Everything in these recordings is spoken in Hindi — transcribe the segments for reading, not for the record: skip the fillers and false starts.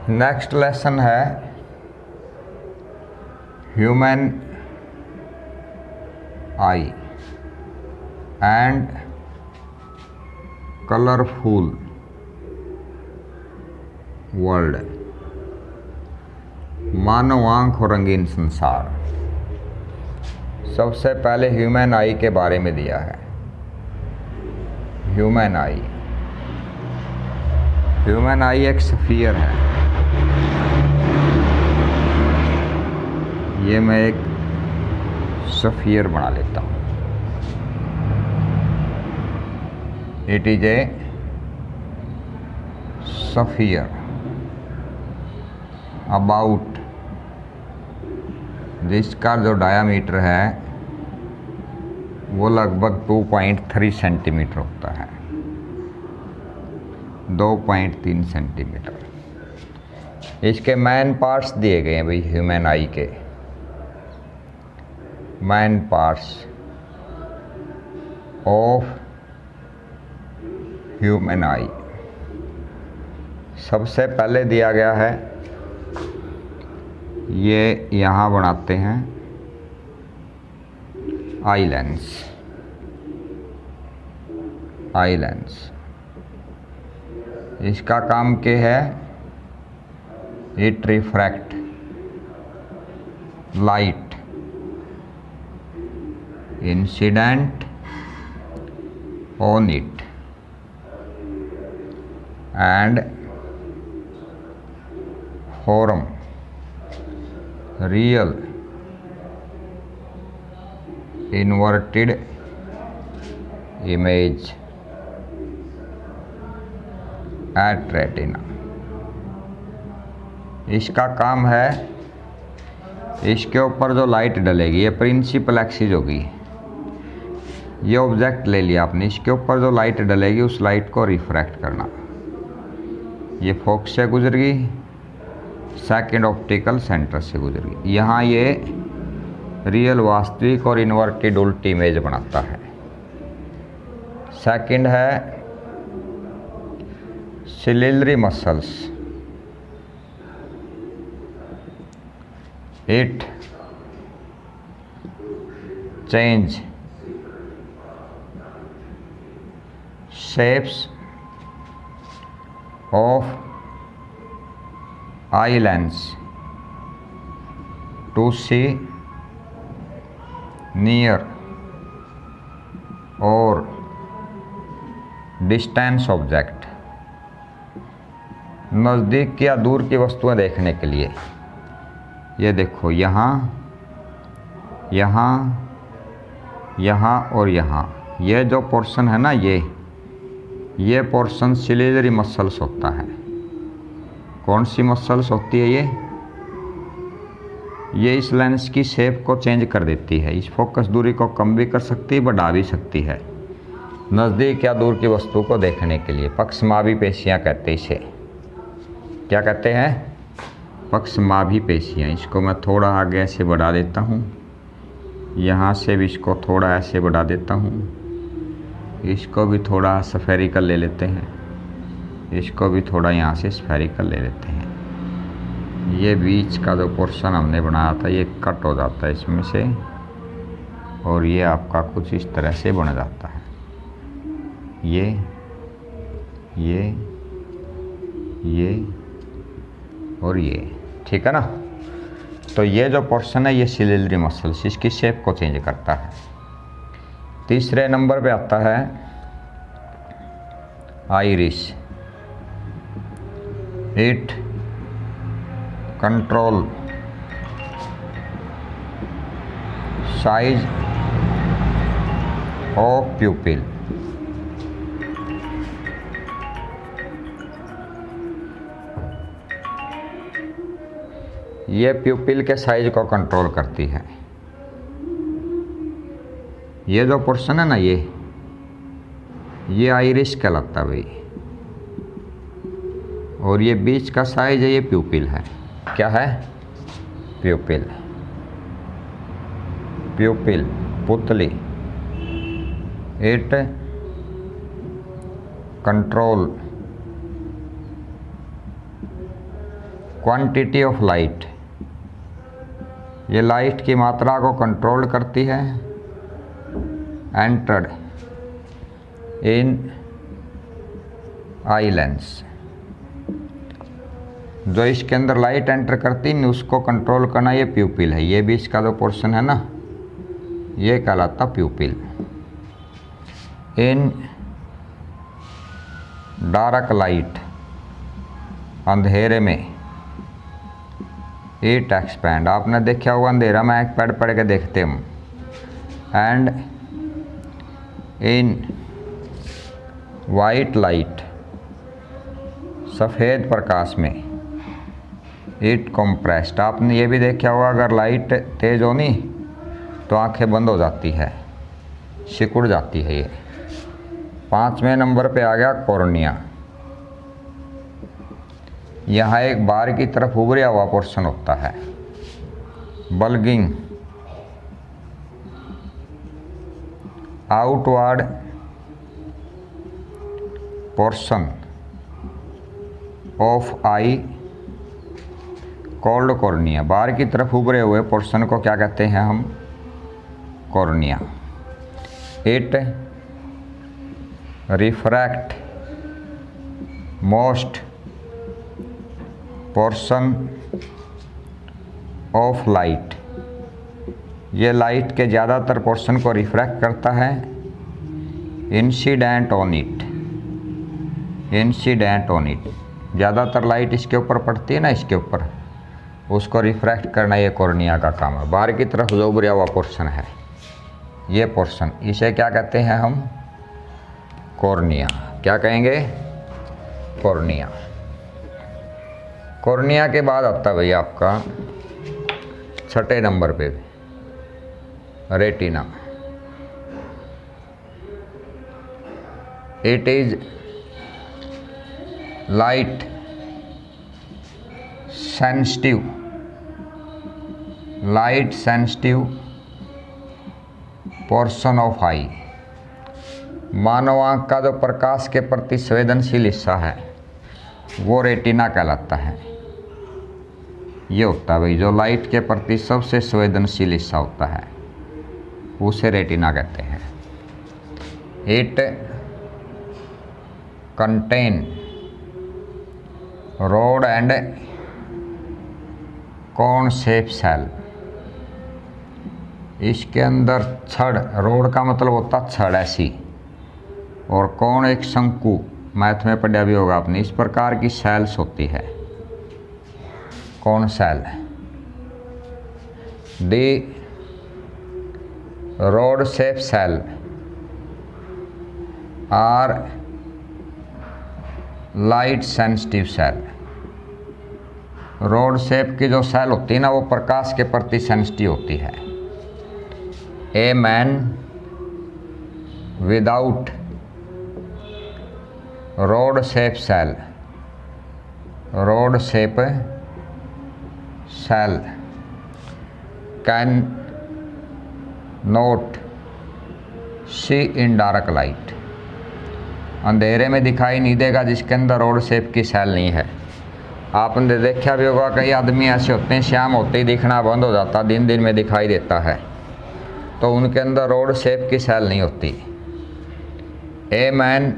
नेक्स्ट लेसन है human eye and colourful world. मानव आंख और रंगीन संसार। सबसे पहले ह्यूमन आई के बारे में दिया है। ह्यूमन आई, ह्यूमन आई एक स्फीयर है। ये मैं एक स्फीयर बना लेता हूँ। It is a sphere about, जिसका जो डायामीटर है वो लगभग 2.3 सेंटीमीटर होता है। 2.3 सेंटीमीटर। इसके मैन पार्ट्स दिए गए हैं भाई ह्यूमन आई के। मैन पार्ट्स ऑफ ह्यूमन आई। सबसे पहले दिया गया है, ये यहाँ बनाते हैं आई लेंस। आई लेंस इसका काम क्या है? It refract light incident on it and form real inverted image at retina। इसका काम है, इसके ऊपर जो लाइट डलेगी, ये प्रिंसिपल एक्सिस होगी। ये ऑब्जेक्ट ले लिया आपने, इसके ऊपर जो लाइट डलेगी उस लाइट को रिफ्रैक्ट करना। ये फोकस से गुजरेगी, सेकंड ऑप्टिकल सेंटर से गुजरेगी। यहाँ ये रियल वास्तविक और इन्वर्टेड उल्टी इमेज बनाता है। सेकंड है ciliary muscles. It change shapes of eye lens to see near और डिस्टेंस ऑब्जेक्ट। नज़दीक या दूर की वस्तुएं देखने के लिए। ये देखो, यहाँ यहाँ यहाँ और यहाँ, ये जो पोर्शन है ना, ये पोर्शन सिलिलरी मसल्स होता है। कौन सी मसल्स होती है ये इस लेंस की शेप को चेंज कर देती है। इस फोकस दूरी को कम भी कर सकती है, बढ़ा भी सकती है, नज़दीक या दूर की वस्तु को देखने के लिए। पक्षमाभी पेशियाँ कहते हैं इसे। क्या कहते हैं? पक्षमाभी पेशियाँ। इसको मैं थोड़ा आगे ऐसे बढ़ा देता हूँ, यहाँ से भी इसको थोड़ा ऐसे बढ़ा देता हूँ, इसको भी थोड़ा स्फेरिकल ले लेते हैं, इसको भी थोड़ा यहाँ से स्फेरिकल ले लेते हैं। ये बीच का जो पोर्शन हमने बनाया था ये कट हो जाता है इसमें से, और ये आपका कुछ इस तरह से बन जाता है। ये और ये, ठीक है ना। तो ये जो पोर्शन है ये सिलिलरी मसल्स, इसकी शेप को चेंज करता है। तीसरे नंबर पे आता है iris. It control size of प्यूपिल। ये प्यूपिल के साइज को कंट्रोल करती है। ये जो पोर्शन है ना, ये आइरिस कहलाता है भाई, और ये बीच का साइज है, ये प्यूपिल है। क्या है? प्यूपिल। प्यूपिल पुतली। It control quantity of light, ये लाइट की मात्रा को कंट्रोल करती है। एंटर्ड इन आई लेंस, जो इसके अंदर लाइट एंटर करती है उसको कंट्रोल करना ये प्यूपिल है। ये भी इसका जो पोर्शन है ना, ये कहलाता प्यूपिल। इन डार्क लाइट, अंधेरे में इट एक्सपैंड, आपने देखा होगा अंधेरा में एक पढ़ पढ़ के देखते हम। एंड इन वाइट लाइट, सफ़ेद प्रकाश में इट कंप्रेस्ड, आपने ये भी देखा होगा अगर लाइट तेज़ होनी तो आंखें बंद हो जाती है, सिकुड़ जाती है। ये 5वें नंबर पे आ गया कॉर्निया। यहाँ एक बाहर की तरफ उभरा हुआ पोर्शन होता है, bulging outward portion of I called cornea, बाहर की तरफ उभरे हुए पोर्शन को क्या कहते हैं हम? Cornea. It refract most portion of light, ये लाइट के ज़्यादातर पोर्शन को रिफ्रैक्ट करता है। Incident on it, incident on it, ज़्यादातर लाइट इसके ऊपर पड़ती है ना, इसके ऊपर, उसको रिफ्रैक्ट करना ये कॉर्निया का काम है। बाहर की तरफ जो उभरा हुआ पोर्शन है ये पोर्शन, इसे क्या कहते हैं हम? कॉर्निया। क्या कहेंगे? कॉर्निया। कॉर्निया के बाद आता है भैया आपका 6ठे नंबर पे retina. It is light sensitive, light sensitive portion of eye, मानव आँख का जो प्रकाश के प्रति संवेदनशील हिस्सा है वो रेटिना कहलाता है। ये होता है भाई जो लाइट के प्रति सबसे संवेदनशील हिस्सा होता है उसे रेटिना कहते हैं। It contain rod and cone shape cell, इसके अंदर छड़, रोड का मतलब होता छड़ ऐसी, और कौन एक शंकु, मैथ में पढ़ा भी होगा आपने, इस प्रकार की सेल्स होती है। कौन cell? The rod shape cell are light sensitive cell, rod shape की जो सेल होती है ना वो प्रकाश के प्रति सेंसिटिव होती है। A man without rod shape cell, rod shape cell can not see in dark light, अंधेरे में दिखाई नहीं देगा जिसके अंदर रोड शेप की सेल नहीं है। आपने देखा भी होगा कई आदमी ऐसे होते हैं शाम होते ही दिखना बंद हो जाता, दिन दिन में दिखाई देता है, तो उनके अंदर रोड शेप की सेल नहीं होती। A man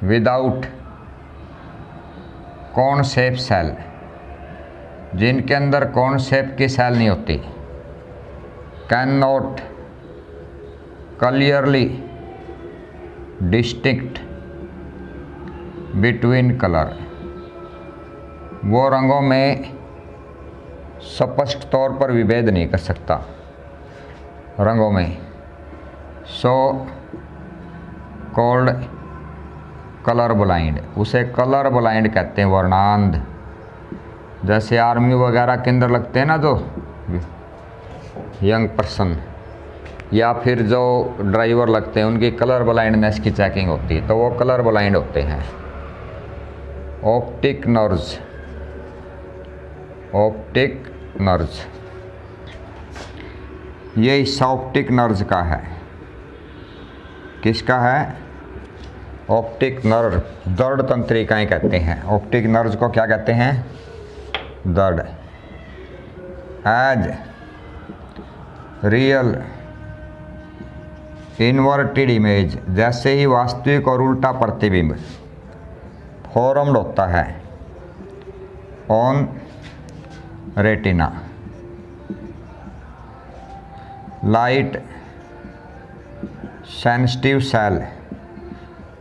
without cone shape cell, जिनके अंदर कॉन शेप की सेल नहीं होती, can not clearly distinct between colour, वो रंगों में स्पष्ट तौर पर विभेद नहीं कर सकता रंगों में। सो कॉल्ड कलर ब्लाइंड, उसे कलर ब्लाइंड कहते हैं, वर्णांध। जैसे आर्मी वगैरह के अंदर लगते हैं ना जो यंग पर्सन, या फिर जो ड्राइवर लगते हैं, उनकी कलर ब्लाइंडनेस की चेकिंग होती है, तो वो कलर ब्लाइंड होते हैं। ऑप्टिक नर्व्स, ऑप्टिक नर्व्स, ये हिस्सा ऑप्टिक नर्व्स का है। किसका है? ऑप्टिक नर्व दर्द तंत्रिकाएं कहते हैं। ऑप्टिक नर्व को क्या कहते हैं? दर्द। एज रियल इन्वर्टेड इमेज, जैसे ही वास्तविक और उल्टा प्रतिबिंब फॉर्म्ड होता है on retina, light sensitive cell,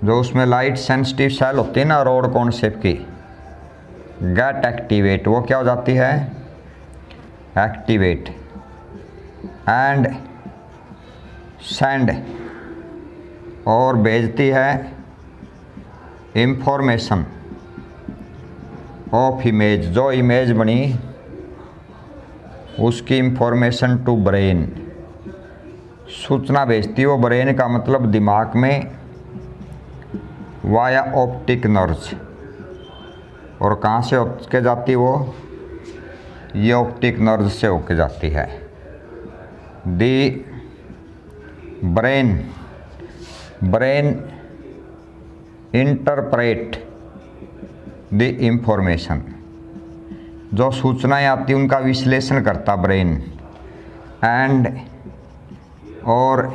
जो उसमें लाइट सेंसिटिव सेल होती है ना रॉड कोन शेप की, गेट एक्टिवेट, वो क्या हो जाती है? एक्टिवेट एंड सेंड, और भेजती है इंफॉर्मेशन ऑफ इमेज, जो इमेज बनी उसकी इंफॉर्मेशन टू ब्रेन, सूचना भेजती है वो ब्रेन का मतलब दिमाग में, वाया ऑप्टिक नर्व्स। और कहाँ से होके जाती है वो? ये ऑप्टिक नर्व से होके जाती है। दी ब्रेन इंटरप्रेट द इंफॉर्मेशन, जो सूचनाएं आती उनका विश्लेषण करता ब्रेन, एंड और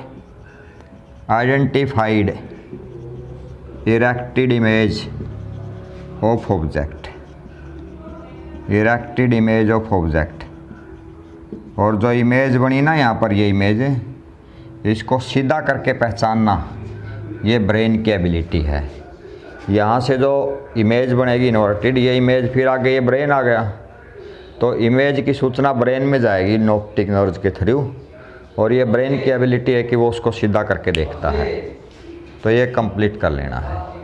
identified erected image of object, erected image of object. और जो इमेज बनी ना यहाँ पर, ये इमेज, इसको सीधा करके पहचानना ये ब्रेन की एबिलिटी है। यहाँ से जो इमेज बनेगी इन्वर्टेड, ये इमेज फिर आगे ये ब्रेन आ गया, तो इमेज की सूचना ब्रेन में जाएगी ऑप्टिक नर्व के थ्रू, और ये ब्रेन की एबिलिटी है कि वो उसको सीधा करके देखता है। तो ये कंप्लीट कर लेना है।